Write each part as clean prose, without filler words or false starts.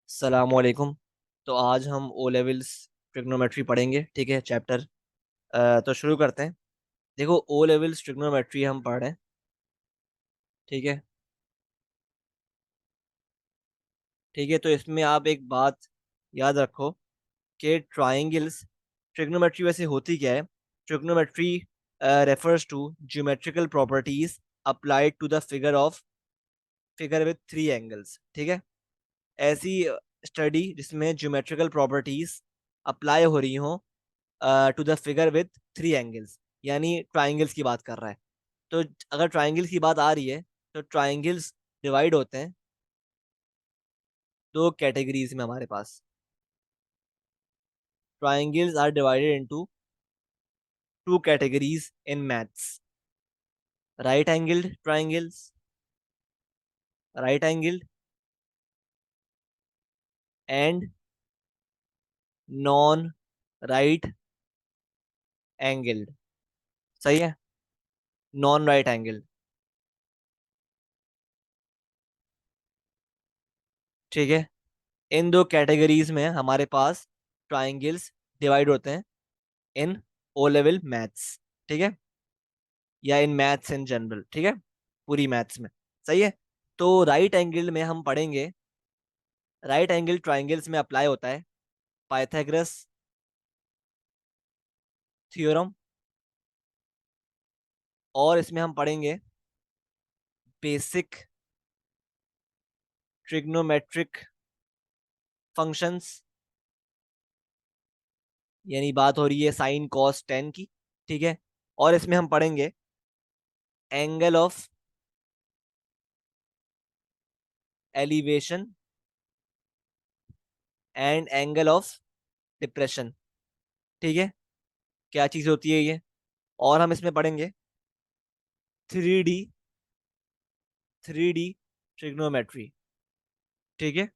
सलामकुम। तो आज हम ओ लेवल्स ट्रिग्नोमेट्री पढ़ेंगे, ठीक है, चैप्टर। तो शुरू करते हैं। देखो, ओ लेवल्स ट्रिग्नोमेट्री हम पढ़ रहे हैं, ठीक है। ठीक है, तो इसमें आप एक बात याद रखो कि ट्राइंगल्स, ट्रिग्नोमेट्री वैसे होती क्या है। Trigonometry refers to geometrical properties applied to the figure with three angles, ठीक है। ऐसी स्टडी जिसमें ज्योमेट्रिकल प्रॉपर्टीज अप्लाई हो रही हो to the figure with three angles, यानी ट्राइंगल्स की बात कर रहा है। तो अगर ट्राइंगल्स की बात आ रही है तो ट्राइंगल्स डिवाइड होते हैं दो कैटेगरीज में हमारे पास। Triangles are divided into two categories in maths: right angled triangles, right angled and non right angled. सही है, नॉन राइट एंगल्ड, ठीक है। इन दो कैटेगरीज में हमारे पास ट्राइंगल्स डिवाइड होते हैं इन ओ लेवल मैथ्स, ठीक है, या इन मैथ्स इन जनरल, ठीक है, पूरी मैथ्स में। सही है। तो राइट एंगल में हम पढ़ेंगे, राइट एंगल ट्राइंगल्स में अप्लाई होता है पाइथागोरस थ्योरम, और इसमें हम पढ़ेंगे बेसिक ट्रिग्नोमेट्रिक फंक्शंस, यानी बात हो रही है साइन कॉस टेन की, ठीक है। और इसमें हम पढ़ेंगे angle of elevation and angle of depression, ठीक है। क्या चीज होती है ये। और हम इसमें पढ़ेंगे three D, three D trigonometry, ठीक है।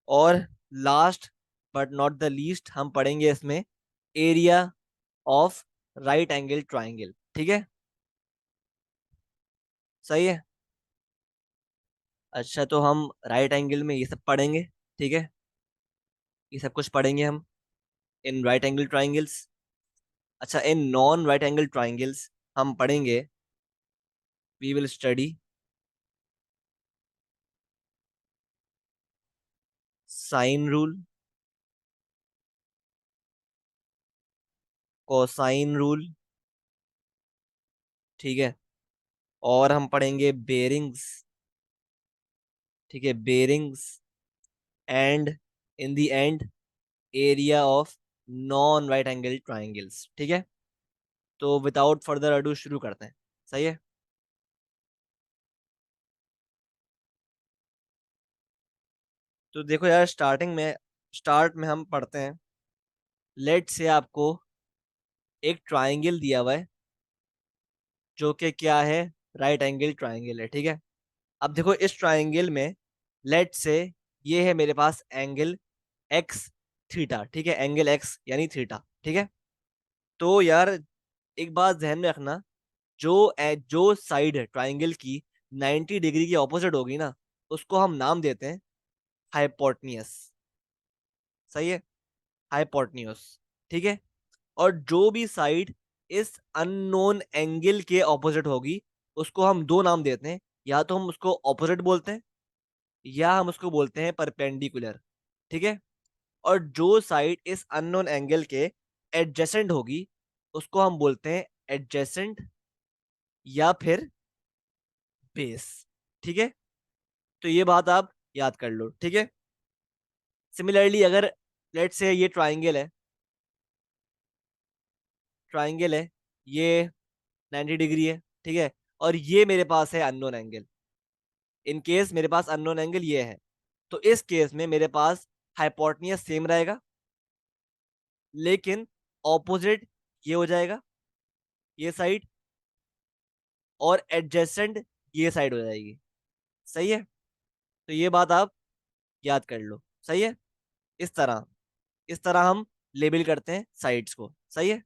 और last but not the least हम पढ़ेंगे इसमें area of right angle triangle, ठीक है। सही है। अच्छा, तो हम राइट एंगल में ये सब पढ़ेंगे, ठीक है, ये सब कुछ पढ़ेंगे हम इन राइट एंगल ट्राइंगल्स। अच्छा, in non right angle triangles हम पढ़ेंगे, we will study sine rule, cosine rule, ठीक है। और हम पढ़ेंगे बेरिंग्स, ठीक है, bearings and in the end area of non right angle triangles, ठीक है। तो विदाउट फर्दर अडू शुरू करते हैं। सही है। तो देखो यार, स्टार्ट में हम पढ़ते हैं। लेट से आपको एक ट्राइंगल दिया हुआ है जो कि क्या है, राइट एंगल ट्राइंगल है, ठीक है। अब देखो इस ट्राइंगल में लेट से ये है मेरे पास एंगल एक्स थीटा, ठीक है, एंगल एक्स यानी थीटा, ठीक है। तो यार एक बात ध्यान में रखना, जो साइड है ट्राइंगल की 90 डिग्री की ऑपोजिट होगी ना, उसको हम नाम देते हैं हाइपोटनियस। सही है, हाइपोटन्यूस, ठीक है। और जो भी साइड इस अननोन एंगल के ऑपोजिट होगी उसको हम दो नाम देते हैं, या तो हम उसको ऑपोजिट बोलते हैं या हम उसको बोलते हैं परपेंडिकुलर, ठीक है। और जो साइड इस अननोन एंगल के एडजेसेंट होगी उसको हम बोलते हैं एडजेसेंट या फिर बेस, ठीक है। तो ये बात आप याद कर लो, ठीक है। सिमिलरली अगर लेट से ये ट्राइंगल है, ये 90 डिग्री है, ठीक है, और ये मेरे पास है अननोन एंगल। इन केस मेरे पास अननोन एंगल ये है, तो इस केस में मेरे पास हाइपोटनियस सेम रहेगा, लेकिन ऑपोजिट ये हो जाएगा, ये साइड, और एडजेसेंट ये साइड हो जाएगी। सही है। तो ये बात आप याद कर लो। सही है। इस तरह इस तरह हम लेबल करते हैं साइड्स को। सही है।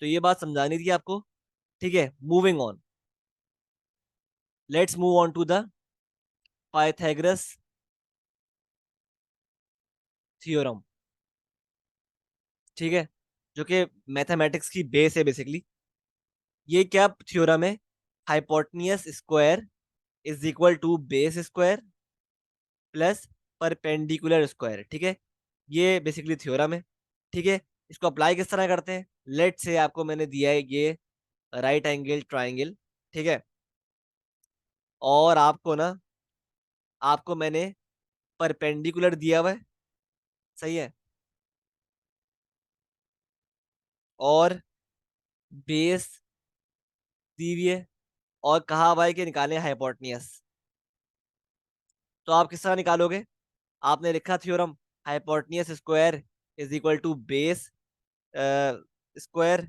तो ये बात समझानी थी आपको, ठीक है। Moving on, let's move on to the Pythagoras theorem. ठीक है, जो कि मैथमेटिक्स की बेस है बेसिकली। ये क्या थ्योरम है? Hypotenuse square is equal to base square plus perpendicular square. ठीक है, ये बेसिकली थ्योरम है। ठीक है, इसको अप्लाई किस तरह करते हैं? लेट से आपको मैंने दिया है ये राइट एंगल ट्राइंगल। ठीक है, और आपको ना, आपको मैंने परपेंडिकुलर दिया हुआ है, सही है, और बेस दी हुई है, और कहा हुआ है कि निकालें हाइपोटेन्यूस। तो आप किस तरह निकालोगे? आपने लिखा theorem hypotenuse square is equal to base square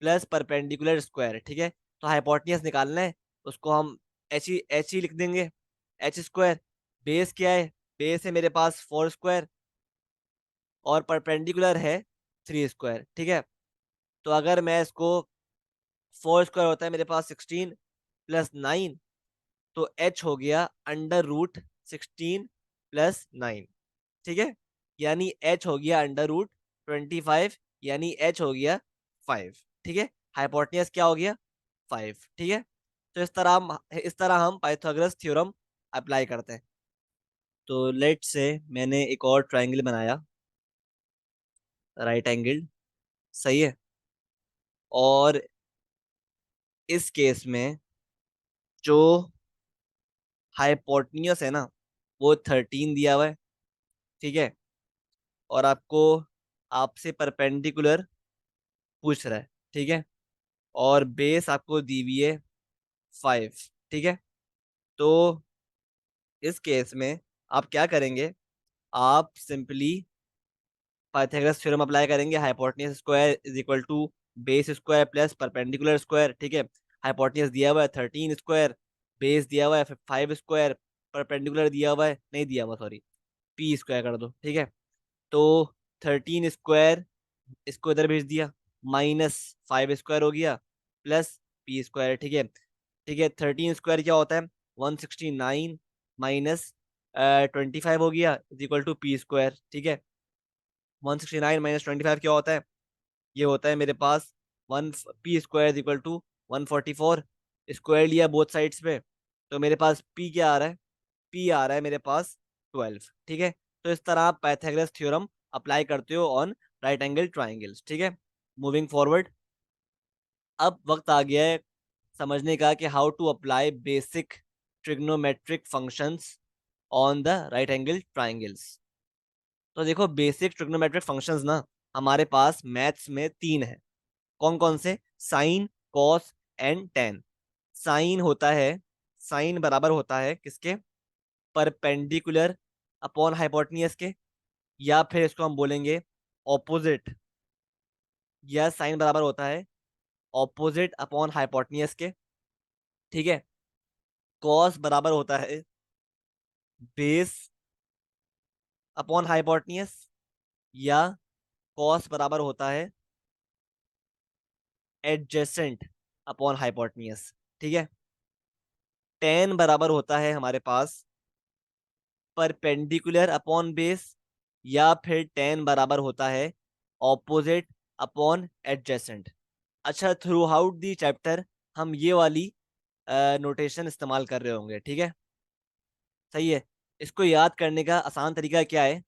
plus perpendicular square. ठीक है, तो हाइपोटेन्यूस निकालना है, उसको हम एच ही लिख देंगे, एच स्क्वायर। बेस क्या है? बेस है मेरे पास 4 स्क्वायर, और परपेंडिकुलर है 3 स्क्वायर। ठीक है, तो अगर मैं इसको, 4 स्क्वायर होता है मेरे पास 16 + 9, तो एच हो गया √16 + 9। ठीक है, यानी एच हो गया √25, यानी एच हो गया 5। ठीक है, हाइपोटेन्यूस क्या हो गया? 5। ठीक है, तो इस तरह हम पाइथागोरस थ्योरम अप्लाई करते हैं। तो लेट से मैंने एक और ट्रायंगल बनाया, राइट एंगल, सही है, और इस केस में जो हाइपोटेन्यूस है ना, वो 13 दिया हुआ है। ठीक है, और आपको, आपसे परपेंडिकुलर पूछ रहा है। ठीक है, और बेस आपको दी हुई है 5। ठीक है, तो इस केस में आप क्या करेंगे? आप सिंपली पाइथागोरस थ्योरम अप्लाई करेंगे। Hypotenuse square is equal to base square plus perpendicular square. ठीक है, हाइपोटेन्यूस दिया हुआ है 13 स्क्वायर, बेस दिया हुआ है 5 स्क्वायर, परपेंडिकुलर दिया हुआ है, नहीं दिया हुआ, सॉरी, पी स्क्वायर कर दो। ठीक है, तो 13 स्क्वायर, इसको इधर भेज दिया, -5 स्क्वायर हो गया, प्लस पी स्क्वायर। ठीक है, ठीक है, 13 स्क्वायर क्या होता है? 169, माइनस 25 हो गया, is equal to P square. ठीक है, 169 - 25 क्या होता है? ये होता है मेरे पास 1, P square is equal to 144। Square लिया बोथ साइड्स पे, तो मेरे पास पी क्या आ रहा है? पी आ रहा है मेरे पास 12। ठीक है, तो इस तरह आप पाइथागोरस थ्योरम अप्लाई करते हो ऑन राइट एंगल ट्राइंगल्स। ठीक है, मूविंग फॉरवर्ड, अब वक्त आ गया है समझने का कि how to apply basic trigonometric functions on the right angle triangles. तो देखो, बेसिक ट्रिग्नोमेट्रिक फंक्शंस ना हमारे पास मैथ्स में 3 है। कौन कौन से? Sine, cos and tan. Sine होता है, साइन बराबर होता है किसके? परपेंडिकुलर अपॉन हाइपोटेन्यूस के, या फिर इसको हम बोलेंगे ऑपोजिट, या साइन बराबर होता है ऑपोजिट अपॉन हाइपोटेन्यूस के। ठीक है, कॉस बराबर होता है बेस अपॉन हाइपोटेन्यूस, या कॉस बराबर होता है एडजेसेंट अपॉन हाइपोटेन्यूस। ठीक है, टेन बराबर होता है हमारे पास परपेंडिकुलर अपॉन बेस, या फिर टेन बराबर होता है ऑपोजिट अपॉन एडजेसेंट। अच्छा, थ्रू आउट दी चैप्टर हम ये वाली नोटेशन इस्तेमाल कर रहे होंगे। ठीक है, सही है। इसको याद करने का आसान तरीका क्या है?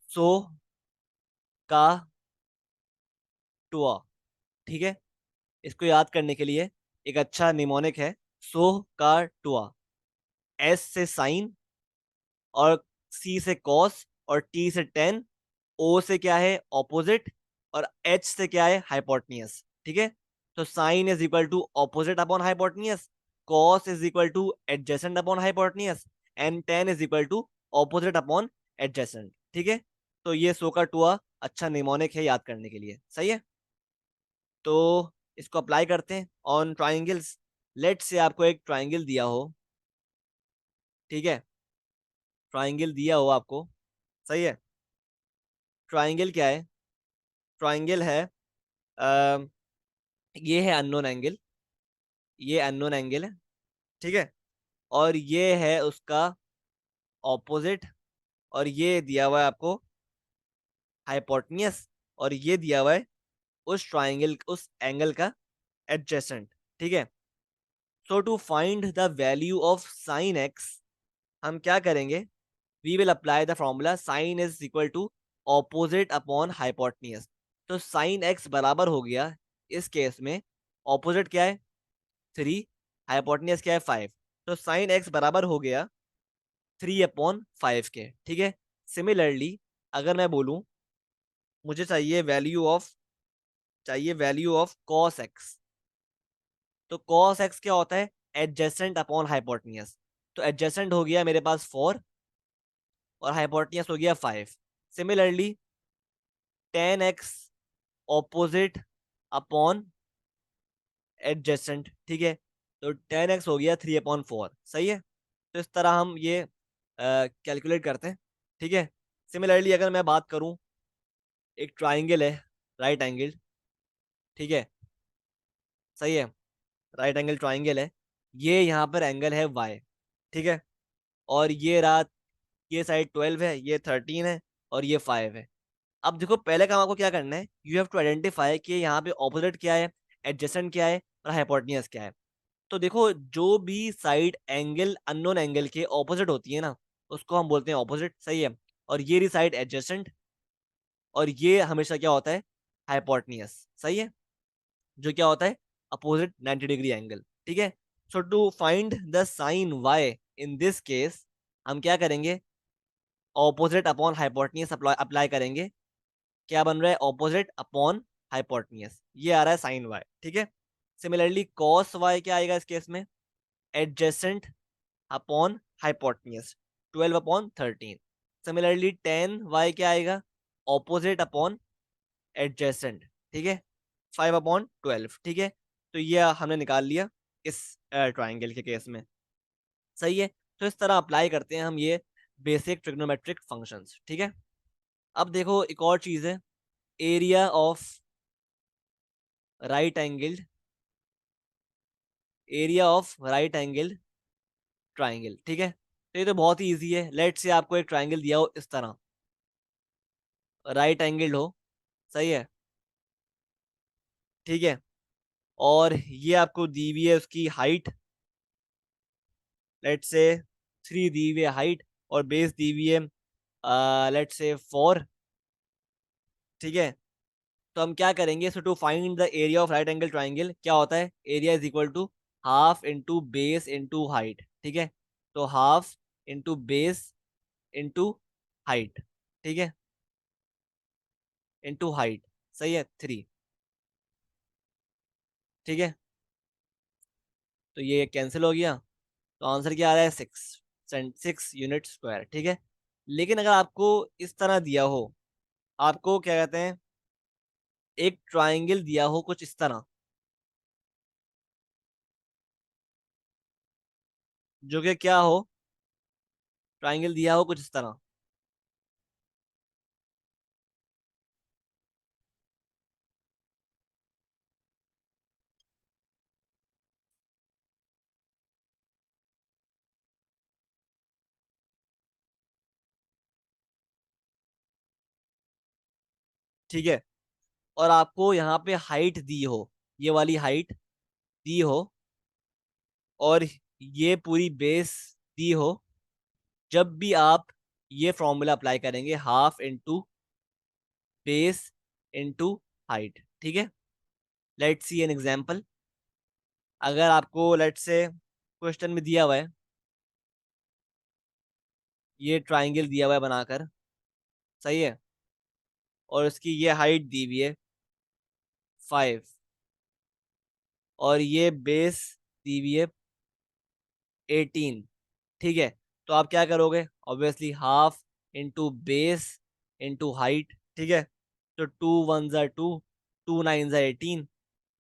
सो का टुआ। ठीक है, इसको याद करने के लिए एक अच्छा निमोनिक है, सो का टुआ। एस से साइन, और सी से कॉस, और टी से टेन, ओ से क्या है? ऑपोजिट, और एच से क्या है? हाइपोटेन्यूस। ठीक है, तो sine is equal to opposite upon hypotenuse, cos is equal to adjacent upon hypotenuse, and tan is equal to opposite upon adjacent. ठीक है, तो ये सो का टुआ अच्छा निमोनिक है याद करने के लिए, सही है। तो इसको अप्लाई करते हैं ऑन ट्राइंगल्स। लेट से आपको एक ट्राइंगल दिया हो। ठीक है, ट्राइंगल दिया हो आपको, सही है। ट्राइंगल क्या है? ट्राइंगल है, अ, ये है अननोन एंगल, ये अननोन एंगल है। ठीक है। और ये है उसका ऑपोजिट, और ये दिया हुआ है आपको हाइपोटेन्यूस, और ये दिया हुआ है उस ट्राइंगल, उस एंगल का एडजेसेंट। ठीक है। So to find the value of sine x, हम क्या करेंगे, we will apply the formula sine is equal to opposite upon hypotenuse. तो साइन एक्स बराबर हो गया इस केस में, ऑपोजिट क्या है 3, हाइपोटेन्यूस क्या है 5, तो साइन एक्स बराबर हो गया 3/5 के। ठीक है। सिमिलरली अगर मैं बोलूं मुझे चाहिए वैल्यू ऑफ कॉस एक्स, तो कॉस एक्स क्या होता है एडजेसेंट अपॉन हाइपोटेन्यूस। तो एडजेसेंट हो गया मेरे पास 4 और हाइपोटेन्यूस हो गया 5। Similarly ten x opposite upon adjacent. ठीक है। तो टेन एक्स हो गया 3/4। सही है। तो इस तरह हम ये कैलकुलेट करते हैं। ठीक है। सिमिलरली अगर मैं बात करूं, एक ट्राइंगल है राइट एंगल। ठीक है। सही है। राइट एंगल ट्राइंगल है, ये यहाँ पर एंगल है वाई। ठीक है। और ये रात, ये साइड 12 है, ये 13 है, और ये 5 है। अब देखो पहले काम आपको क्या करना है, यू हैव टू आइडेंटिफाई कि यहाँ पे ऑपोजिट क्या है, एडजेसेंट क्या है, और हाइपोटेन्यूस क्या है। तो देखो जो भी साइड एंगल अननोन एंगल के ऑपोजिट होती है ना, उसको हम बोलते हैं ऑपोजिट। सही है। और ये रही साइड एडजेसेंट, और ये हमेशा क्या होता है हाइपोटेन्यूस। सही है। जो क्या होता है अपोजिट 90 डिग्री एंगल। ठीक है। So to find the sine y in this case, हम क्या करेंगे, ऑपोजिट अपॉन हाइपोटेन्यूस अप्लाई करेंगे। क्या बन रहा है ऑपोजिट अपॉन हाइपोटेन्यूस, ये आ रहा है साइन वाई। ठीक है। सिमिलरली कॉस वाई क्या आएगा इस केस में, adjacent upon hypotenuse 12/13। Similarly tan Y क्या आएगा, ऑपोजिट अपॉन एडजेसेंट। ठीक है। 5/12। ठीक है। तो ये हमने निकाल लिया इस ट्राइंगल के केस में। सही है। तो इस तरह अप्लाई करते हैं हम ये बेसिक ट्रिग्नोमेट्रिक फंक्शंस। ठीक है। अब देखो एक और चीज है, area of right angle, area of right angle triangle. ठीक है। तो ये तो बहुत ही ईजी है। लेट से आपको एक ट्राइंगल दिया हो इस तरह, राइट एंगल हो। सही है। ठीक है। और ये आपको दी हुई है उसकी हाइट, लेट से 3 दी हुई है हाइट, और बेस दी हुई है लेट से 4। ठीक है। तो हम क्या करेंगे, so to find the area of right angle triangle क्या होता है, area is equal to half into base into height. ठीक है। तो half into base into height. ठीक है। Into height. सही है 3। ठीक है। तो ये कैंसिल हो गया, तो आंसर क्या आ रहा है 6 यूनिट स्क्वायर। ठीक है। लेकिन अगर आपको इस तरह दिया हो, आपको क्या कहते हैं, एक ट्राइंगल दिया हो कुछ इस तरह, जो कि क्या हो, ट्राइंगल दिया हो कुछ इस तरह। ठीक है। और आपको यहाँ पे हाइट दी हो, ये वाली हाइट दी हो, और ये पूरी बेस दी हो, जब भी आप ये फॉर्मूला अप्लाई करेंगे half into base into height. ठीक है। Let's see an example. अगर आपको लेट्स से क्वेश्चन में दिया हुआ है, ये ट्राइंगल दिया हुआ है बनाकर। सही है। और उसकी ये हाइट दी हुई है 5, और ये बेस दी हुई है 18। ठीक है। तो आप क्या करोगे, obviously half into base into height. ठीक है। तो 2 1 ज़ा 2, 2 9 ज़ा 18,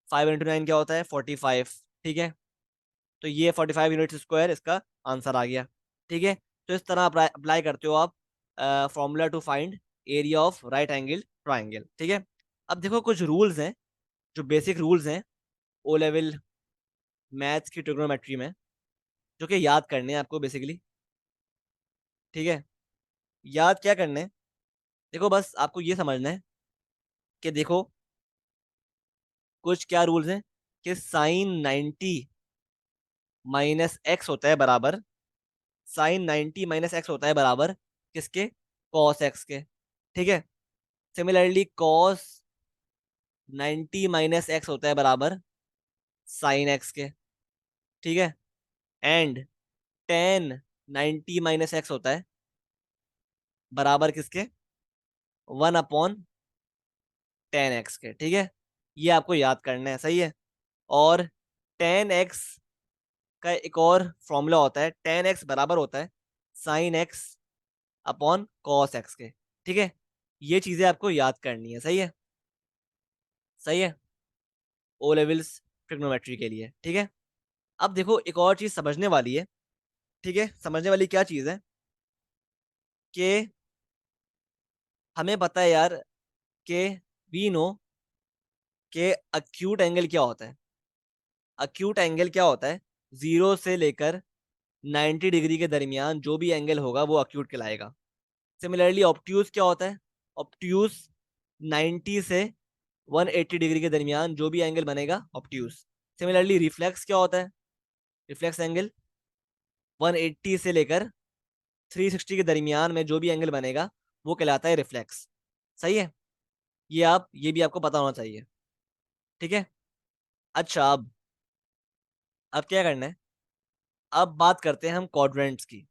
5 × 9 क्या होता है 45। ठीक है। तो ये 45 यूनिट स्क्वायर इसका आंसर आ गया। ठीक है। तो इस तरह अप्लाई करते हो आप formula to find area of right angle triangle. ठीक है। अब देखो कुछ रूल्स हैं, जो बेसिक रूल्स हैं ओ लेवल मैथ्स की ट्रिग्नोमेट्री में। जो कि याद करने हैं आपको बेसिकली। ठीक है, याद क्या करने हैं? देखो बस आपको ये समझना है कि देखो कुछ क्या रूल्स हैं, कि साइन 90 - x होता है बराबर, साइन 90 - x होता है बराबर किसके? कॉस एक्स के। ठीक है, सिमिलरली कॉस 90 - x होता है बराबर साइन एक्स के। ठीक है, एंड टेन 90 - x होता है बराबर किसके? 1/10 x के। ठीक है, ये आपको याद करना है, सही है। और 10 x का एक और फॉर्मूला होता है, 10 x बराबर होता है sine x upon cos X के। ठीक है, ये चीजें आपको याद करनी है, सही है। सही है, ओ लेवल्स ट्रिग्नोमेट्री के लिए। ठीक है, अब देखो एक और चीज समझने वाली है। ठीक है, समझने वाली क्या चीज है, कि हमें पता है यार कि वी नो कि अक्यूट एंगल क्या होता है। अक्यूट एंगल क्या होता है? 0 से लेकर 90 डिग्री के दरमियान जो भी एंगल होगा वो अक्यूट कहलाएगा। सिमिलरली ऑब्ट्यूज क्या होता है? ऑब्ट्यूज 90 से 180 डिग्री के दरमियान जो भी एंगल बनेगा ऑब्ट्यूज। सिमिलरली रिफ्लेक्स क्या होता है? रिफ्लेक्स एंगल 180 से लेकर 360 के दरमियान में जो भी एंगल बनेगा वो कहलाता है रिफ्लेक्स। सही है, ये भी आपको पता होना चाहिए। ठीक है, अच्छा अब क्या करना है? अब बात करते हैं हम क्वाड्रेंट्स की।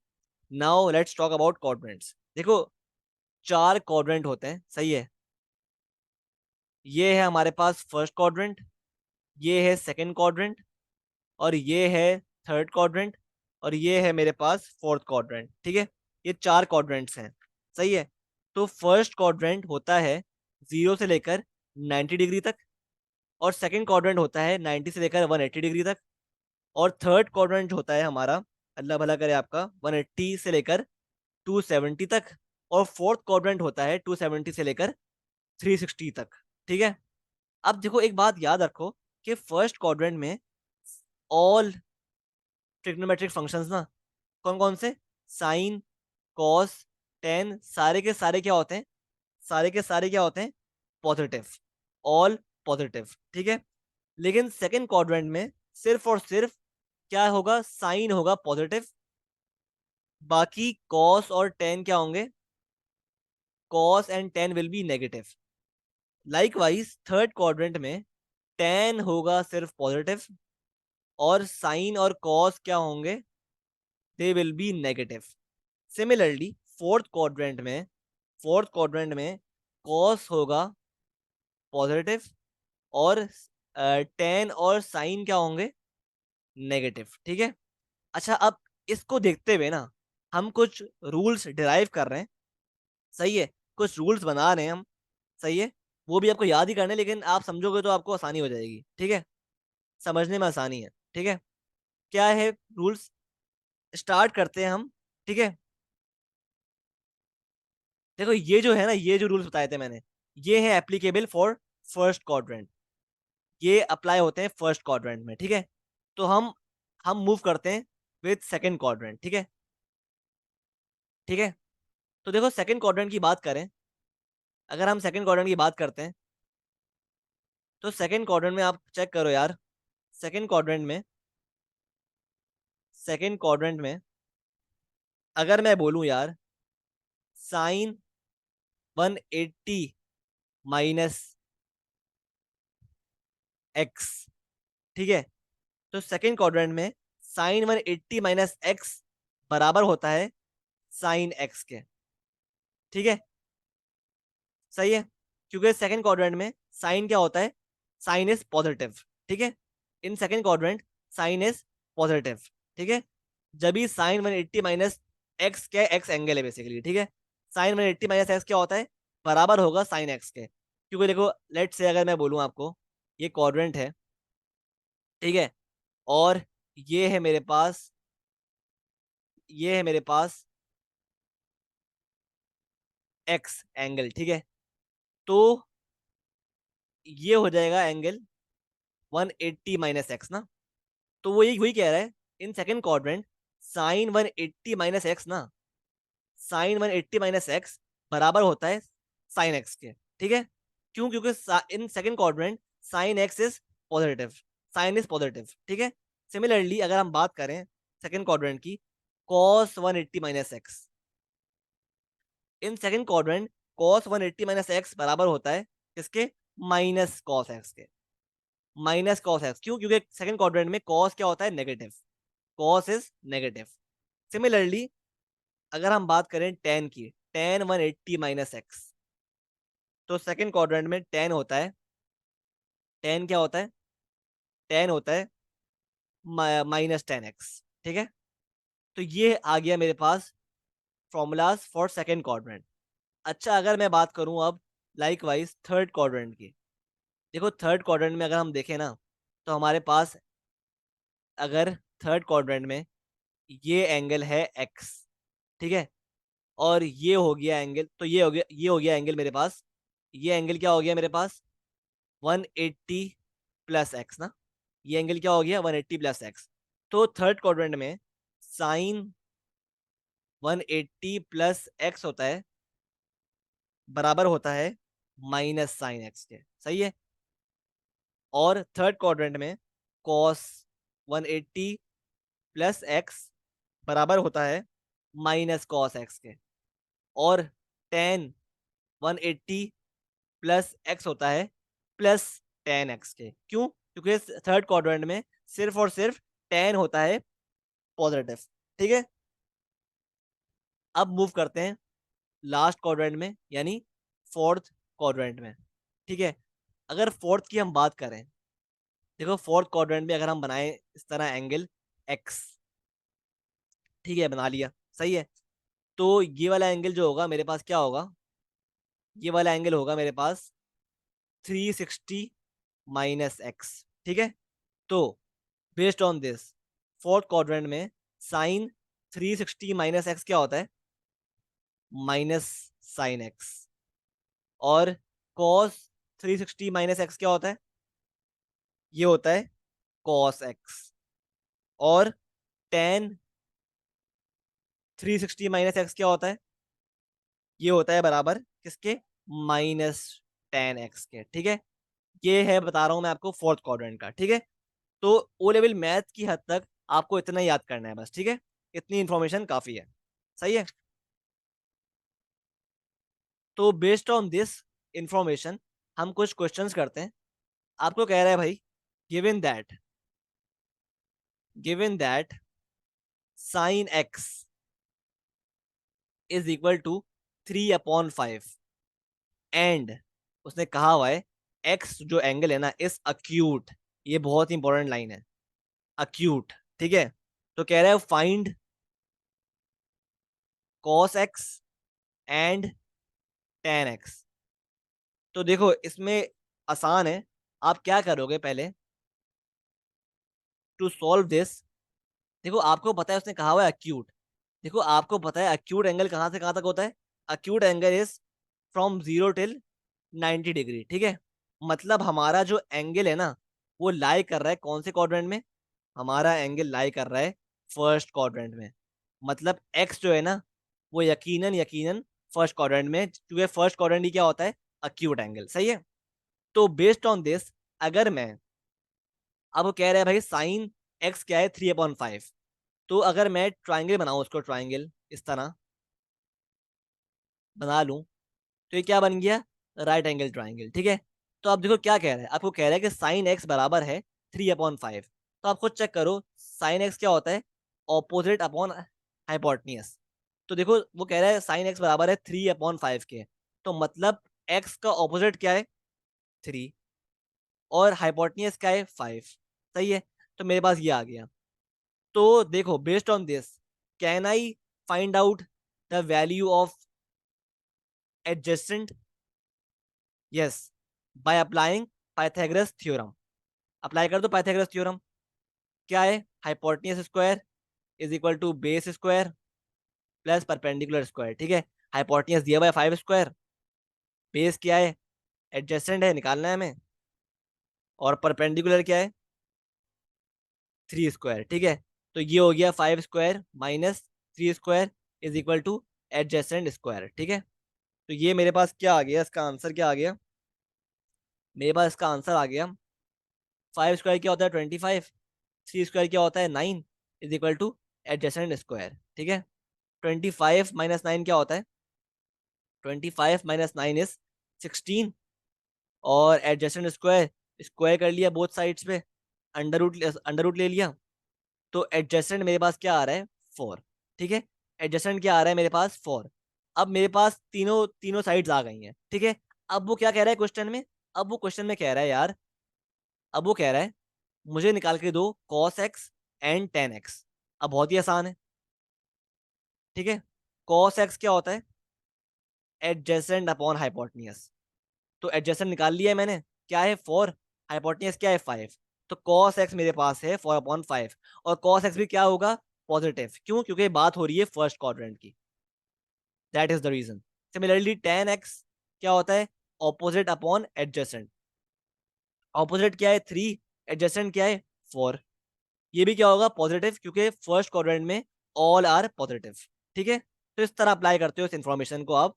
Now let's talk about quadrants. देखो 4 क्वाड्रेंट होते हैं, सही है। ये है हमारे पास फर्स्ट क्वाड्रेंट, ये है सेकंड क्वाड्रेंट, और ये है थर्ड क्वाड्रेंट, और ये है मेरे पास फोर्थ क्वाड्रेंट। ठीक है, ये 4 क्वाड्रेंट्स हैं, सही है। तो फर्स्ट क्वाड्रेंट होता है 0 से लेकर 90 डिग्री तक, और सेकंड क्वाड्रेंट होता है 90 से लेकर 180 डिग्री तक, और थर्ड क्वाड्रेंट होता है हमारा, अल्लाह भला करे आपका, 180 से लेकर 270 तक, और फोर्थ क्वाड्रेंट होता है 270 से लेकर 360 तक। ठीक है, अब देखो एक बात याद रखो, कि फर्स्ट क्वाड्रेंट में ऑल ट्रिग्नोमेट्रिक फंक्शंस ना, कौन कौन से? साइन, कॉस, टेन, सारे के सारे क्या होते हैं? सारे के सारे क्या होते हैं? Positive, all positive. ठीक है, लेकिन सेकंड क्वाड्रेंट में सिर्फ और सिर्फ क्या होगा? साइन होगा पॉजिटिव, बाकी कॉस और टेन क्या होंगे? Cos and ten will be negative. Likewise third quadrant में टेन होगा सिर्फ पॉजिटिव, और साइन और कॉस क्या होंगे? They will be negative. Similarly fourth quadrant में कॉस होगा पॉजिटिव, और टेन और साइन क्या होंगे? नेगेटिव। ठीक है, अच्छा अब इसको देखते हुए ना हम कुछ रूल्स डिराइव कर रहे हैं, सही है। कुछ रूल्स बना रहे हैं हम, सही है। वो भी आपको याद ही करने हैं, लेकिन आप समझोगे तो आपको आसानी हो जाएगी। ठीक है, समझने में आसानी है। ठीक है, क्या है रूल्स? स्टार्ट करते हैं हम। ठीक है, देखो ये जो है ना, ये जो रूल्स बताए थे मैंने, ये है एप्लीकेबल फॉर फर्स्ट क्वाड्रेंट, ये अप्लाई होते हैं फर्स्ट क्वाड्रेंट में। ठीक है, तो हम मूव करते हैं विद सेकंड क्वाड्रेंट। ठीक है, ठीक है, तो देखो सेकंड क्वाड्रेंट की बात करें, अगर हम सेकंड क्वाड्रेंट की बात करते हैं, तो सेकंड क्वाड्रेंट में आप चेक करो यार। सेकंड क्वाड्रेंट में सेकंड क्वाड्रेंट में अगर मैं बोलूं यार, साइन 180 माइनस एक्स। ठीक है, तो सेकंड क्वाड्रेंट में साइन 180 - x बराबर होता है साइन एक्स के। ठीक है, सही है, क्योंकि सेकंड क्वाड्रेंट में साइन क्या होता है? Sine is positive. ठीक है, in second quadrant sine is positive. ठीक है, जब भी साइन 180 - x, क्या? एक्स एंगल है बेसिकली। ठीक है, साइन 180 - x क्या होता है? बराबर होगा साइन एक्स के। क्योंकि देखो लेट से अगर मैं बोलूं आपको, ये क्वाड्रेंट है, ठीक है, और ये है मेरे पास, ये है मेरे पास एक्स एंगल। ठीक है, तो ये हो जाएगा एंगल 180 - x ना। तो वो यही वही कह रहा है, in second quadrant sine 180 minus X ना, साइन 180 माइनस एक्स बराबर होता है साइन एक्स के। ठीक है, क्यों? क्योंकि in second quadrant sine X is positive, sine is positive. ठीक है, सिमिलरली अगर हम बात करें सेकंड क्वाड्रेंट की, cos 180 minus X, in second quadrant cos 180 minus X बराबर होता है किसके? माइनस कॉस एक्स के। माइनस कॉस एक्स क्यों? क्योंकि सेकंड क्वाड्रेंट में कॉस क्या होता है? Negative, cos is negative. Similarly अगर हम बात करें टेन की, टेन 180 माइनस एक्स, तो सेकंड क्वाड्रेंट में टेन होता है, टेन क्या होता है? टेन होता है माइनस टेन एक्स। ठीक है, तो ये आ गया मेरे पास फॉर्मूलाज फॉर सेकंड क्वाड्रेंट। अच्छा, अगर मैं बात करूं अब लाइक वाइज थर्ड क्वाड्रेंट की, देखो थर्ड क्वाड्रेंट में अगर हम देखें ना, तो हमारे पास अगर थर्ड क्वाड्रेंट में ये एंगल है एक्स, ठीक है, और ये हो गया एंगल, तो ये हो गया एंगल मेरे पास, ये एंगल क्या हो गया मेरे पास? 180 प्लस एक्स ना, ये एंगल क्या हो गया? 180 प्लस एक्स। तो थर्ड क्वाड्रेंट में साइन 180 प्लस एक्स होता है, बराबर होता है माइनस साइन एक्स के। सही है, और थर्ड क्वाड्रेंट में कॉस 180 प्लस एक्स बराबर होता है माइनस कॉस एक्स के, और टेन 180 प्लस एक्स होता है प्लस टेन एक्स के। क्यों? क्योंकि थर्ड क्वाड्रेंट में सिर्फ और सिर्फ टेन होता है पॉजिटिव। ठीक है, अब मूव करते हैं लास्ट क्वाड्रेंट में, यानी फोर्थ क्वाड्रेंट में। ठीक है, अगर फोर्थ की हम बात करें, देखो फोर्थ क्वाड्रेंट में अगर हम बनाए इस तरह एंगल एक्स, ठीक है, बना लिया, सही है, तो ये वाला एंगल जो होगा मेरे पास क्या होगा? ये वाला एंगल होगा मेरे पास 360 माइनस एक्स। ठीक है, तो based on this fourth quadrant में साइन 360 माइनस एक्स क्या होता है? Minus sine x. और कॉस 360 माइनस एक्स क्या होता है? ये होता है कॉस एक्स। और टेन 360 माइनस एक्स क्या होता है? ये होता है बराबर किसके? माइनस टेन एक्स के। ठीक है, ये है बता रहा हूं मैं आपको फोर्थ क्वाड्रेंट का। ठीक है, तो ओ लेवल मैथ की हद तक आपको इतना याद करना है बस। ठीक है, इतनी इंफॉर्मेशन काफी है। सही है, तो बेस्ड ऑन दिस इंफॉर्मेशन हम कुछ क्वेश्चंस करते हैं। आपको कह रहा है भाई, given that, given that sine X is equal to 3/5, and उसने कहा हुआ है एक्स जो एंगल है ना इस अक्यूट, ये बहुत ही इंपॉर्टेंट लाइन है, अक्यूट। ठीक है, तो कह रहा है find cos x and ten x. तो देखो इसमें आसान है, आप क्या करोगे पहले टू सॉल्व दिस। देखो आपको पता है उसने कहा हुआ है अक्यूट, देखो आपको पता है अक्यूट एंगल कहाँ से कहाँ तक होता है? Acute angle is from 0 till 90 degree. ठीक है, मतलब हमारा जो एंगल है ना वो लाई कर रहा है कौन से क्वाड्रेंट में? हमारा एंगल लाई कर रहा है फर्स्ट क्वाड्रेंट में। मतलब एक्स जो है ना वो यकीनन यकीनन फर्स्ट क्वाड्रेंट में, क्योंकि फर्स्ट क्वाड्रेंट ही क्या होता है? Acute angle. सही है, तो बेस्ड ऑन दिस अगर मैं, अब वो कह रहा है भाई साइन एक्स क्या है? 3/5, तो अगर मैं ट्राइंगल बनाऊं, उसको ट्राइंगल इस तरह बना लूं, तो ये क्या बन गया? Right angle triangle. ठीक है, तो आप देखो क्या कह रहा है, आपको कह रहा है कि साइन एक्स बराबर है 3/5, तो आप खुद चेक करो साइन एक्स क्या होता है? Opposite upon hypotenuse. तो देखो वो कह रहा है साइन एक्स बराबर है 3/5 के, तो मतलब एक्स का ऑपोजिट क्या है? 3, और हाइपोटनियस क्या है? 5। सही है, तो मेरे पास ये आ गया। तो देखो based on this can I find out the value of adjacent? Yes, by applying Pythagoras theorem. Apply कर दो पाइथागोरस थ्योरम। क्या है? Hypotenuse square is equal to base square plus perpendicular square. ठीक है, हाइपोटेन्यूज दिया हुआ है 5 स्क्वायर, बेस क्या है? एडजेसेंट है, निकालना है हमें, और परपेंडिकुलर क्या है? 3 स्क्वायर। ठीक है, तो ये हो गया 5 square minus 3 square is equal to adjacent square. ठीक है, तो ये मेरे पास क्या आ गया, इसका आंसर क्या आ गया, मेरे पास इसका आंसर आ गया 5 स्क्वायर क्या होता है 25, 3 स्क्वायर क्या होता है 9 is equal to adjacent square. ठीक है, 25 - 9 क्या होता है, 25 - 9 इज 16, और एडजेसेंट स्क्वायर, स्क्वायर कर लिया बोथ साइड्स पे, अंडर रूट ले लिया, तो एडजेसेंट मेरे पास क्या आ रहा है 4। ठीक है, एडजेसेंट क्या आ रहा है मेरे पास 4। अब मेरे पास तीनों तीनों साइड्स आ गई हैं। ठीक है, अब वो क्या कह रहा है क्वेश्चन में, अब वो क्वेश्चन में कह रहा है यार, अब वो कह रहा है मुझे निकाल के दो cos x and tan x। अब बहुत ही आसान है। ठीक है, cos x क्या होता है, एडजेसेंट अपॉन हाइपोटेन्यूज। तो एडजेसेंट निकाल लिया है मैंने, क्या है 4, हाइपोटेन्यूज क्या है 5, तो cos x मेरे पास है 4/5, और cos x भी क्या होगा पॉजिटिव, क्यों, क्योंकि बात हो रही है फर्स्ट क्वाड्रेंट की, that is the reason. Similarly tan x क्या होता है, ऑपोजिट अपॉन एडजेसेंट, ऑपोजिट क्या है 3, एडजेसेंट क्या है 4, ये भी क्या होगा पॉजिटिव, क्योंकि फर्स्ट क्वाड्रेंट में ऑल आर पॉजिटिव। ठीक है, तो इस तरह अप्लाई करते हो इस इंफॉर्मेशन को आप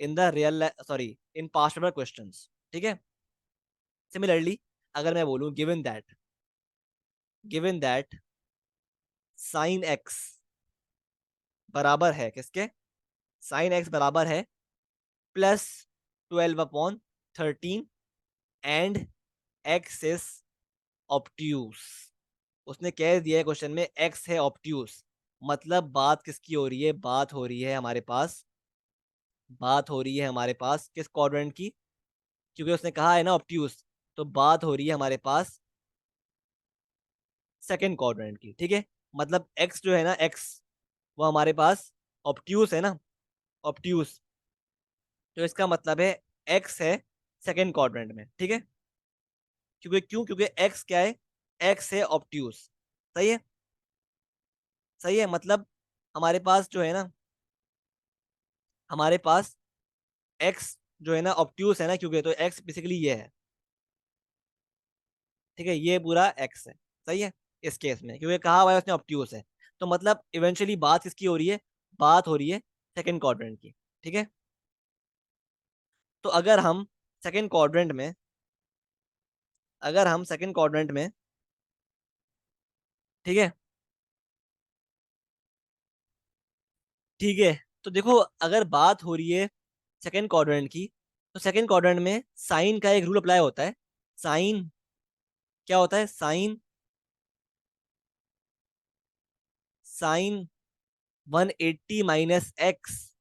in the real, sorry, in past paper questions. ठीक है, सिमिलरली अगर मैं बोलूं गिवन दैट साइन एक्स बराबर है किसके, साइन एक्स बराबर है +12/13 एंड एक्स इज ऑप्ट्यूस। उसने कह दिया है क्वेश्चन में एक्स है ऑप्ट्यूस, मतलब बात किसकी हो रही है, बात हो रही है हमारे पास, बात हो रही है हमारे पास किस क्वाड्रेंट की, क्योंकि उसने कहा है ना ऑप्ट्यूस, तो बात हो रही है हमारे पास सेकंड क्वाड्रेंट की। ठीक है, मतलब एक्स जो है ना, एक्स वो हमारे पास ऑप्ट्यूस है ना, ऑप्ट्यूस, तो इसका मतलब है एक्स है सेकंड क्वाड्रेंट में। ठीक है, क्योंकि क्यों, क्योंकि एक्स क्या है, एक्स है ऑप्ट्यूस। सही है, सही है, मतलब हमारे पास जो है ना, हमारे पास एक्स जो है ना ऑप्ट्यूस है ना, क्योंकि तो एक्स बेसिकली ये है। ठीक है, ये पूरा एक्स है। सही है, इस केस में क्योंकि कहा हुआ है उसने ऑप्ट्यूस है, तो मतलब इवेंचुअली बात किसकी हो रही है, बात हो रही है सेकंड क्वाड्रेंट की। ठीक है, तो अगर हम सेकंड क्वाड्रेंट में, अगर हम सेकंड क्वाड्रेंट में, ठीक है, ठीक है, तो देखो अगर बात हो रही है सेकंड क्वाड्रेंट की, तो सेकंड क्वाड्रेंट में साइन का एक रूल अप्लाई होता है। साइन क्या होता है, साइन, साइन 180 माइनस एक्स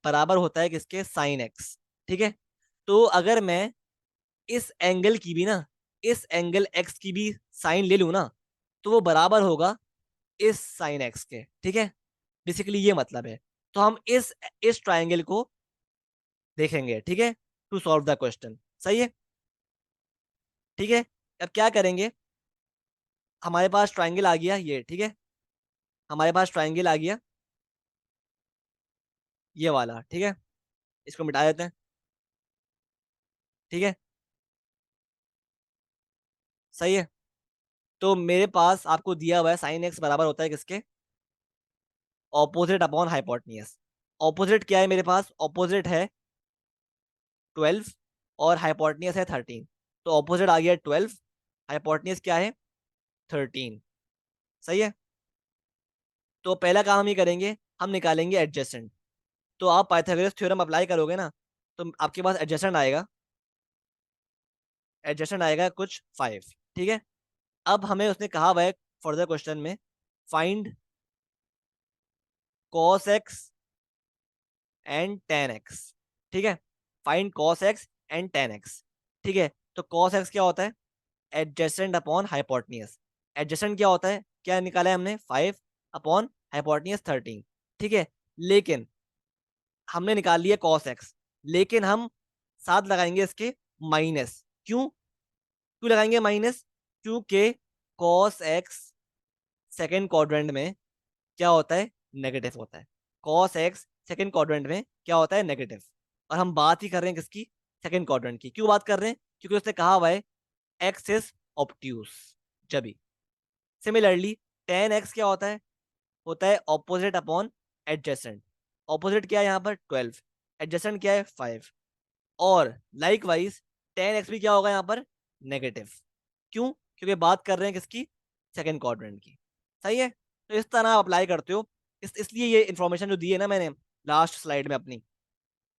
बराबर होता है किसके, साइन एक्स। ठीक है, तो अगर मैं इस एंगल की भी ना, इस एंगल एक्स की भी साइन ले लूं ना, तो वो बराबर होगा इस साइन एक्स के। ठीक है, बेसिकली ये मतलब है। तो हम इस ट्राइंगल को देखेंगे, ठीक है, टू सॉल्व द क्वेश्चन। सही है, ठीक है, अब क्या करेंगे, हमारे पास ट्राइंगल आ गया ये। ठीक है, हमारे पास ट्राइंगल आ गया ये वाला। ठीक है, इसको मिटा देते हैं। ठीक है, सही है, तो मेरे पास आपको दिया हुआ है साइन एक्स बराबर होता है किसके, ऑपोजिट अपॉन हाइपोटेन्यूज। ऑपोजिट क्या है मेरे पास, ऑपोजिट है 12 और हाइपोटेन्यूज है 13, तो ऑपोजिट आ गया 12, हाइपोटेन्यूज क्या है 13। सही है, तो पहला काम हम ये करेंगे, हम निकालेंगे एडजेसेंट। तो आप पाइथागोरस थ्योरम अप्लाई करोगे ना, तो आपके पास एडजेसेंट आएगा, एडजेसेंट आएगा कुछ 5। ठीक है, अब हमें उसने कहा हुआ है फर्दर क्वेश्चन में, find cos x and tan x। ठीक है, find cos x and tan x। ठीक है, तो cos x क्या होता है, एडजेसेंट अपॉन हाइपोटेन्यूज। एडजेसेंट क्या होता है, क्या निकाला है हमने 5 अपॉन हाइपोटेन्यूज 13। ठीक है, लेकिन हमने निकाल लिया cos x, लेकिन हम साथ लगाएंगे इसके माइनस, क्यों, क्यों लगाएंगे माइनस, क्योंकि cos x सेकेंड क्वाड्रेंट में क्या होता है, नेगेटिव होता है। cos x सेकेंड क्वाड्रेंट में क्या होता है, नेगेटिव। और हम बात ही कर रहे हैं किसकी, सेकेंड क्वाड्रेंट की। क्यों बात कर रहे हैं, क्योंकि उसने कहा हुआ है एक्स इज ऑप्ट्यूस जबी। सिमिलरली 10x क्या होता है ऑपोजिट अपॉन एडजेसेंट। ऑपोजिट क्या है यहाँ पर 12, एडजेसेंट क्या है 5। और लाइक वाइज 10x भी क्या होगा यहाँ पर नेगेटिव। क्यों? क्योंकि बात कर रहे हैं किसकी, सेकंड क्वाड्रेंट की। सही है, तो इस तरह आप अप्लाई करते हो। इसलिए ये इन्फॉर्मेशन जो दी है ना मैंने लास्ट स्लाइड में अपनी,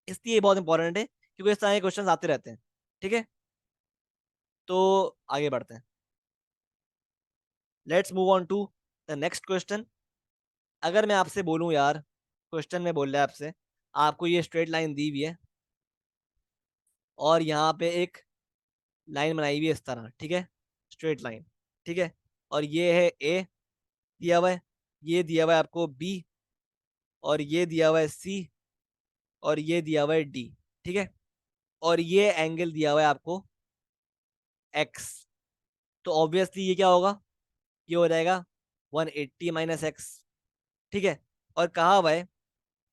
इसलिए ये बहुत इंपॉर्टेंट है, क्योंकि इस तरह के क्वेश्चन आते रहते हैं। ठीक है, तो आगे बढ़ते हैं। Let's move on to the next question. अगर मैं आपसे बोलूं यार, क्वेश्चन में बोल रहा है आपसे, आपको ये स्ट्रेट लाइन दी हुई है और यहाँ पे एक लाइन बनाई हुई है इस तरह, ठीक है, स्ट्रेट लाइन। ठीक है, और ये है ए दिया हुआ है, ये दिया हुआ है आपको बी, और ये दिया हुआ है सी, और ये दिया हुआ है डी। ठीक है, और ये एंगल दिया हुआ है आपको एक्स। तो ऑब्वियसली ये क्या होगा, ये हो जाएगा 180 माइनस एक्स। ठीक है, और कहा हुआ है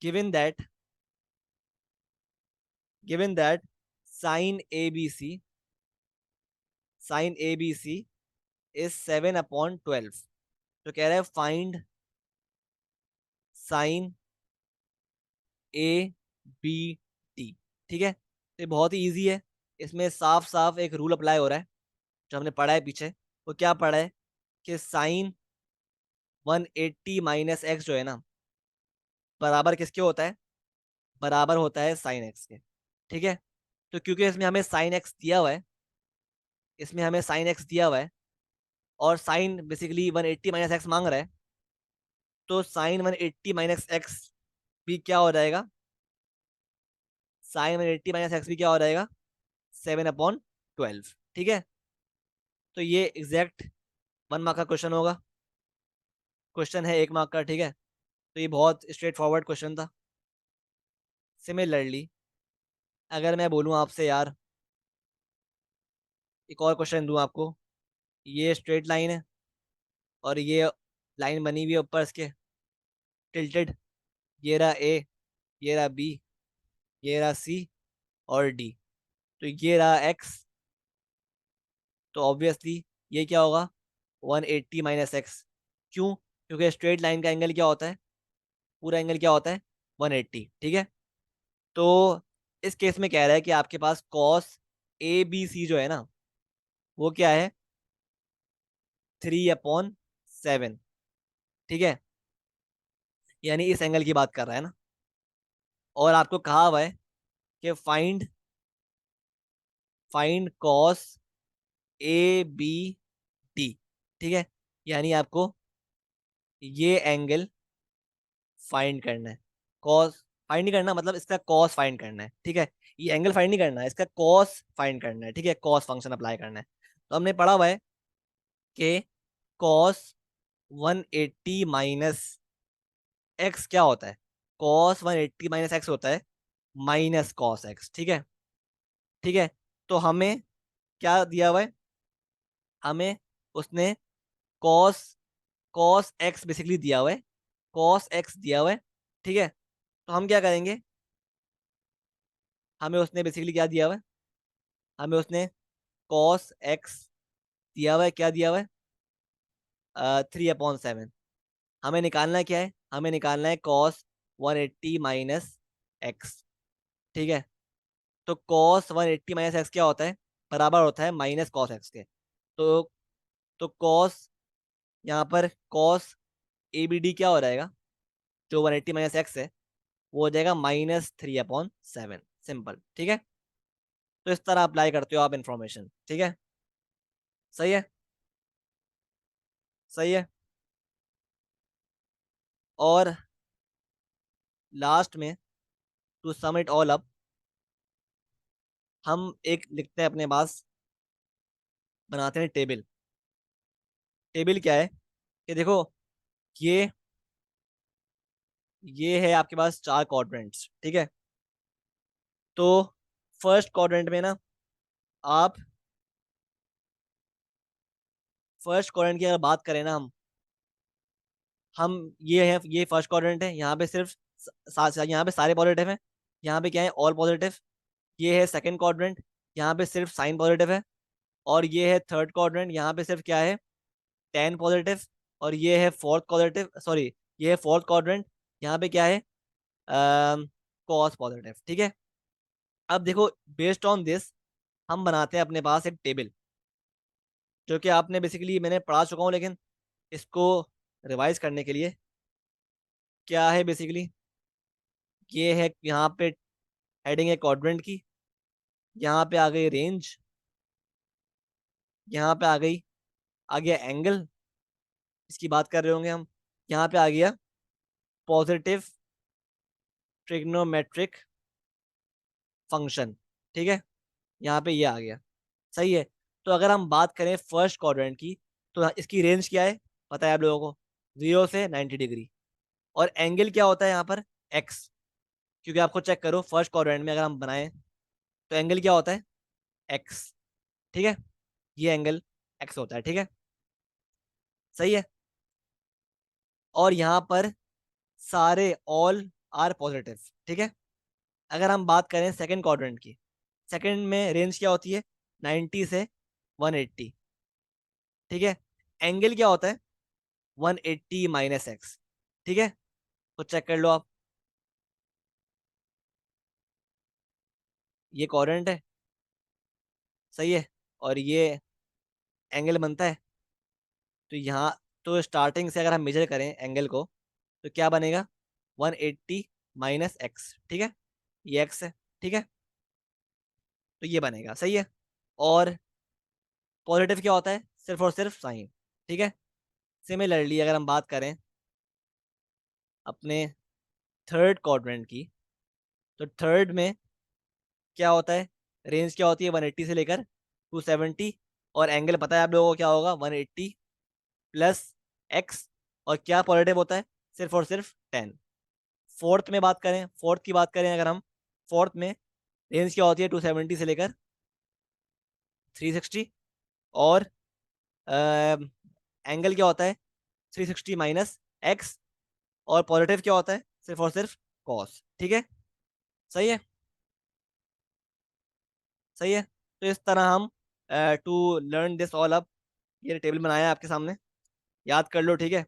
given that sine A B C, is 7/12। तो कह रहा है find sine A B T. ठीक है, तो ये बहुत ही इजी है। इसमें साफ साफ एक रूल अप्लाई हो रहा है जो हमने पढ़ा है पीछे। वो क्या पढ़ा है कि साइन 180 माइनस एक्स जो है ना, बराबर किसके होता है, बराबर होता है साइन एक्स के। ठीक है, तो क्योंकि इसमें हमें साइन एक्स दिया हुआ है, और साइन बेसिकली 180 माइनस एक्स मांग रहा है, तो साइन 180 माइनस एक्स भी क्या हो जाएगा, साइन 180 माइनस एक्स भी क्या हो जाएगा 7/12। ठीक है, तो ये एग्जैक्ट 1 मार्क का क्वेश्चन होगा। क्वेश्चन है 1 मार्क का। ठीक है, तो ये बहुत स्ट्रेट फॉरवर्ड क्वेश्चन था। सिमिलरली अगर मैं बोलूँ आपसे यार, एक और क्वेश्चन दूं आपको, ये स्ट्रेट लाइन है और ये लाइन बनी हुई है ऊपर इसके टिल्टेड, ये रहा ए, ये रहा बी, ये रहा सी और डी, तो ये रहा एक्स। तो ऑब्वियसली ये क्या होगा 180 माइनस एक्स। क्यों? क्योंकि स्ट्रेट लाइन का एंगल क्या होता है, पूरा एंगल क्या होता है 180। ठीक है, तो इस केस में कह रहा है कि आपके पास कॉस ए बी सी जो है ना, वो क्या है 3/7। ठीक है, यानी इस एंगल की बात कर रहा है ना। और आपको कहा हुआ है कि find cos A B D. ठीक है, यानी आपको ये एंगल फाइंड करना है। कॉस फाइंड नहीं करना, मतलब इसका कॉस फाइंड करना है। ठीक है, ये एंगल फाइंड नहीं करना है, इसका कॉस फाइंड करना है। ठीक है, कॉस फंक्शन अप्लाई करना है। तो हमने पढ़ा हुआ है कि कॉस 180 माइनस एक्स क्या होता है, कॉस 180 माइनस एक्स होता है माइनस कॉस एक्स। ठीक है, ठीक है, तो हमें क्या दिया हुआ है, हमें उसने कॉस कॉस एक्स बेसिकली दिया हुआ है, कॉस एक्स दिया हुआ है। ठीक है, तो हम क्या करेंगे, हमें उसने बेसिकली क्या दिया हुआ है, हमें उसने कॉस एक्स दिया हुआ है, क्या दिया हुआ है 3/7। हमें निकालना क्या है, हमें निकालना है कॉस 180 माइनस एक्स। ठीक है, तो कॉस 180 माइनस एक्स क्या होता है, बराबर होता है माइनस कॉस एक्स के। तो कॉस, यहाँ पर कॉस ए बी डी क्या हो जाएगा, जो 180 माइनस एक्स है वो हो जाएगा -3/7। सिंपल। ठीक है, तो इस तरह अप्लाई करते हो आप इन्फॉर्मेशन। ठीक है, सही है, सही है। और लास्ट में to sum it all up, हम एक लिखते हैं अपने पास, बनाते हैं टेबल। टेबल क्या है कि देखो, ये ये है आपके पास 4 क्वाड्रेंट्स। ठीक है, तो फर्स्ट क्वाड्रेंट में ना, आप फर्स्ट क्वाड्रेंट की अगर बात करें ना, हम ये है, ये फर्स्ट क्वाड्रेंट है, यहाँ पे सिर्फ यहाँ पे सारे पॉजिटिव हैं, यहाँ पे क्या है ऑल पॉजिटिव। ये है सेकंड क्वाड्रेंट, यहाँ पे सिर्फ साइन पॉजिटिव है। और ये है थर्ड क्वाड्रेंट, यहाँ पे सिर्फ क्या है टेन पॉजिटिव। और ये है फोर्थ क्वाड्रेटिव, सॉरी, ये है फोर्थ क्वाड्रेंट। यहाँ पे क्या है, कॉस पॉजिटिव, ठीक है। अब देखो, बेस्ड ऑन दिस हम बनाते हैं अपने पास एक टेबल, जो कि आपने बेसिकली, मैंने पढ़ा चुका हूँ, लेकिन इसको रिवाइज करने के लिए, क्या है बेसिकली, ये है यहाँ पे हेडिंग है क्वाड्रेंट की, यहाँ पे आ गई रेंज, यहाँ पे आ गया एंगल, इसकी बात कर रहे होंगे हम, यहाँ पे आ गया पॉजिटिव ट्रिग्नोमेट्रिक फंक्शन, ठीक है, यहाँ पे ये आ गया, सही है। तो अगर हम बात करें फर्स्ट क्वाड्रेंट की, तो इसकी रेंज क्या है, पता है आप लोगों को, 0 से 90 डिग्री। और एंगल क्या होता है यहाँ पर, एक्स, क्योंकि आपको चेक करो फर्स्ट क्वाड्रेंट में अगर हम बनाएं, तो एंगल क्या होता है, एक्स, ठीक है, ये एंगल एक्स होता है, ठीक है, सही है। और यहाँ पर सारे ऑल आर पॉजिटिव, ठीक है। अगर हम बात करें सेकंड क्वाड्रेंट की, सेकंड में रेंज क्या होती है, 90 से 180, ठीक है। एंगल क्या होता है, 180 - एक्स, ठीक है। तो चेक कर लो आप, ये क्वाड्रेंट है, सही है, और ये एंगल बनता है। तो यहाँ, तो स्टार्टिंग से अगर हम मेजर करें एंगल को, तो क्या बनेगा, 180 - एक्स, ठीक है, ये एक्स है, ठीक है, तो ये बनेगा, सही है। और पॉजिटिव क्या होता है, सिर्फ और सिर्फ साइन, ठीक है। सिमिलरली अगर हम बात करें अपने थर्ड क्वाड्रेंट की, तो थर्ड में क्या होता है, रेंज क्या होती है, 180 से लेकर 270, और एंगल पता है आप लोगों को क्या होगा, 180 प्लस एक्स, और क्या पॉजिटिव होता है, सिर्फ और सिर्फ 10। फोर्थ में बात करें, फोर्थ की बात करें अगर हम, फोर्थ में रेंज क्या होती है, 270 से लेकर 360, और एंगल क्या होता है, 360 - एक्स, और पॉजिटिव क्या होता है, सिर्फ और सिर्फ कॉस, ठीक है, सही है, सही है। तो इस तरह हम, to learn this all up, ये टेबल बनाया है आपके सामने, याद कर लो, ठीक है।